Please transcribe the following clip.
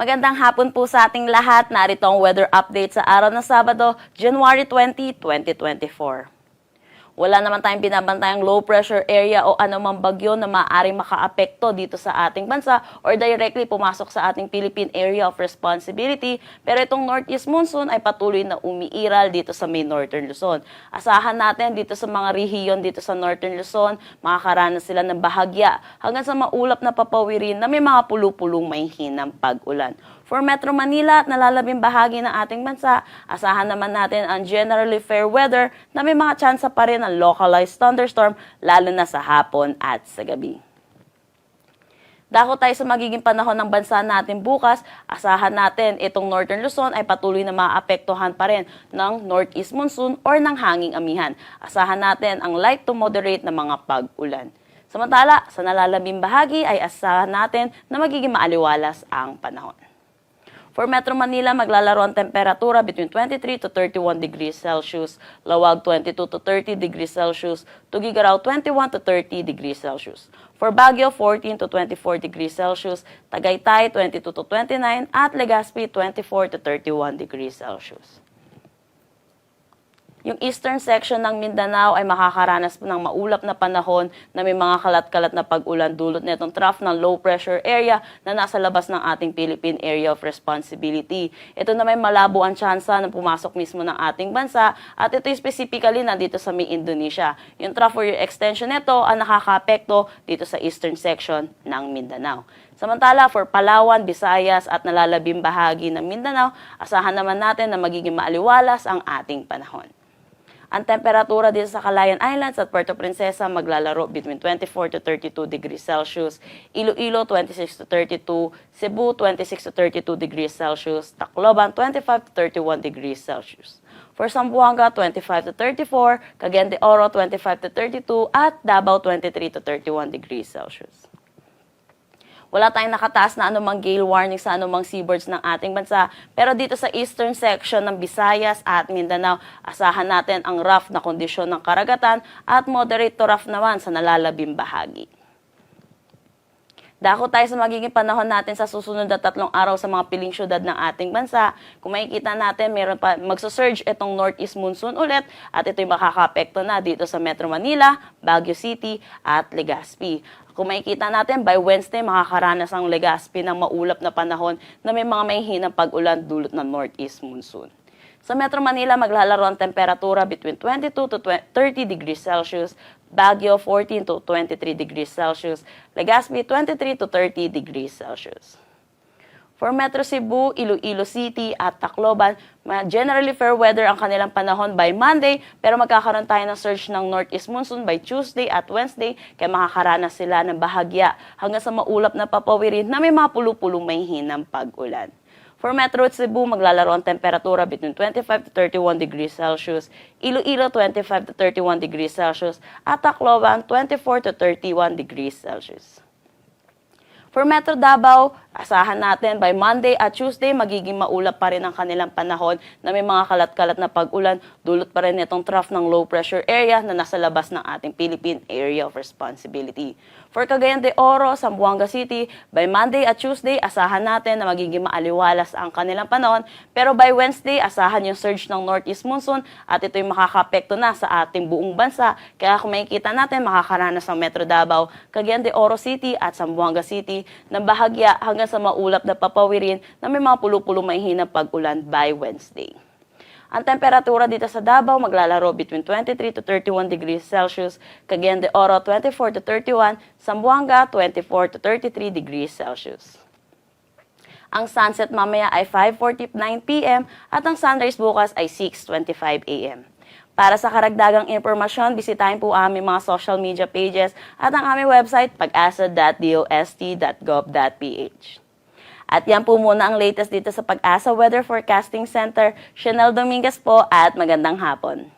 Magandang hapon po sa ating lahat. Narito ang weather update sa araw ng Sabado, January 20, 2024. Wala naman tayong binabantayang low pressure area o anumang bagyo na maaaring makaapekto dito sa ating bansa or directly pumasok sa ating Philippine Area of Responsibility. Pero itong northeast monsoon ay patuloy na umiiral dito sa may northern Luzon. Asahan natin dito sa mga rehiyon dito sa northern Luzon, makakaranas sila ng bahagya hanggang sa maulap na papawirin na may mga pulu-pulong may hinang pag-ulan. For Metro Manila at nalalabing bahagi ng ating bansa, asahan naman natin ang generally fair weather na may mga tsansa pa rin ng localized thunderstorm lalo na sa hapon at sa gabi. Dako tayo sa magiging panahon ng bansa natin bukas, asahan natin itong Northern Luzon ay patuloy na maapektuhan pa rin ng northeast monsoon or ng hanging amihan. Asahan natin ang light to moderate na mga pag-ulan. Samantala, sa nalalabing bahagi ay asahan natin na magiging maaliwalas ang panahon. For Metro Manila, maglalaro ang temperatura between 23 to 31 degrees Celsius, Lawag 22 to 30 degrees Celsius, Tugigaraw 21 to 30 degrees Celsius. For Baguio, 14 to 24 degrees Celsius, Tagaytay 22 to 29 at Legazpi 24 to 31 degrees Celsius. Yung eastern section ng Mindanao ay makakaranas ng maulap na panahon na may mga kalat-kalat na pag-ulan dulot nitong trough ng low pressure area na nasa labas ng ating Philippine Area of Responsibility. Ito na may malabo ang tsansa na pumasok mismo ng ating bansa at ito specifically nandito sa may Indonesia. Yung trough or yung extension nito ang nakakaapekto dito sa eastern section ng Mindanao. Samantala, for Palawan, Visayas at nalalabing bahagi ng Mindanao, asahan naman natin na magiging maaliwalas ang ating panahon. Ang temperatura dito sa Calayan Islands at Puerto Princesa maglalaro between 24 to 32 degrees Celsius, Iloilo 26 to 32, Cebu 26 to 32 degrees Celsius, Tacloban 25 to 31 degrees Celsius. For Zamboanga 25 to 34, Cagayan de Oro 25 to 32 at Davao 23 to 31 degrees Celsius. Wala tayong nakataas na anumang gale warning sa anumang seaboards ng ating bansa. Pero dito sa eastern section ng Visayas at Mindanao, asahan natin ang rough na kondisyon ng karagatan at moderate to rough naman sa nalalabing bahagi. Dako tayo sa magiging panahon natin sa susunod na 3 araw sa mga piling syudad ng ating bansa. Kung makikita natin, meron pa magsusurge itong northeast monsoon ulit at ito'y makakaapekto na dito sa Metro Manila, Baguio City at Legazpi. Kung makikita natin, by Wednesday, makakaranas ang Legazpi ng maulap na panahon na may mga mahihinang pag-ulan dulot ng northeast monsoon. Sa Metro Manila, maglalaro ang temperatura between 22 to 30 degrees Celsius, Baguio 14 to 23 degrees Celsius, Legazpi 23 to 30 degrees Celsius. For Metro Cebu, Iloilo City at Tacloban, generally fair weather ang kanilang panahon by Monday, pero magkakaroon tayo ng surge ng northeast monsoon by Tuesday at Wednesday, kaya makakaranas sila ng bahagya hanggang sa maulap na papawirin na may mga pulu-pulong may hinang pag-ulan. For Metro Cebu, maglalaro ang temperatura between 25 to 31 degrees Celsius, Iloilo 25 to 31 degrees Celsius, at Tacloban 24 to 31 degrees Celsius. For Metro Davao, asahan natin by Monday at Tuesday, magiging maulap pa rin ang kanilang panahon na may mga kalat-kalat na pag-ulan. Dulot pa rin itong trough ng low pressure area na nasa labas ng ating Philippine Area of Responsibility. For Cagayan de Oro, Zamboanga City, by Monday at Tuesday, asahan natin na magiging maaliwalas ang kanilang panahon. Pero by Wednesday, asahan yung surge ng northeast monsoon at ito'y makakapekto na sa ating buong bansa. Kaya kung makikita natin, makakaranas ang Metro Davao, Cagayan de Oro City at Zamboanga City ng bahagya hanggang sa maulap na papawirin na may mga pulu-pulong mahihinang pag-ulan by Wednesday. Ang temperatura dito sa Davao maglalaro between 23 to 31 degrees Celsius, Cagayan de Oro 24 to 31, Zamboanga 24 to 33 degrees Celsius. Ang sunset mamaya ay 5:49 p.m. at ang sunrise bukas ay 6:25 a.m. Para sa karagdagang impormasyon, bisitahin po aming mga social media pages at ang aming website pag-asa.dost.gov.ph. At yan po muna ang latest dito sa Pag-asa Weather Forecasting Center. Chanel Dominguez po at magandang hapon.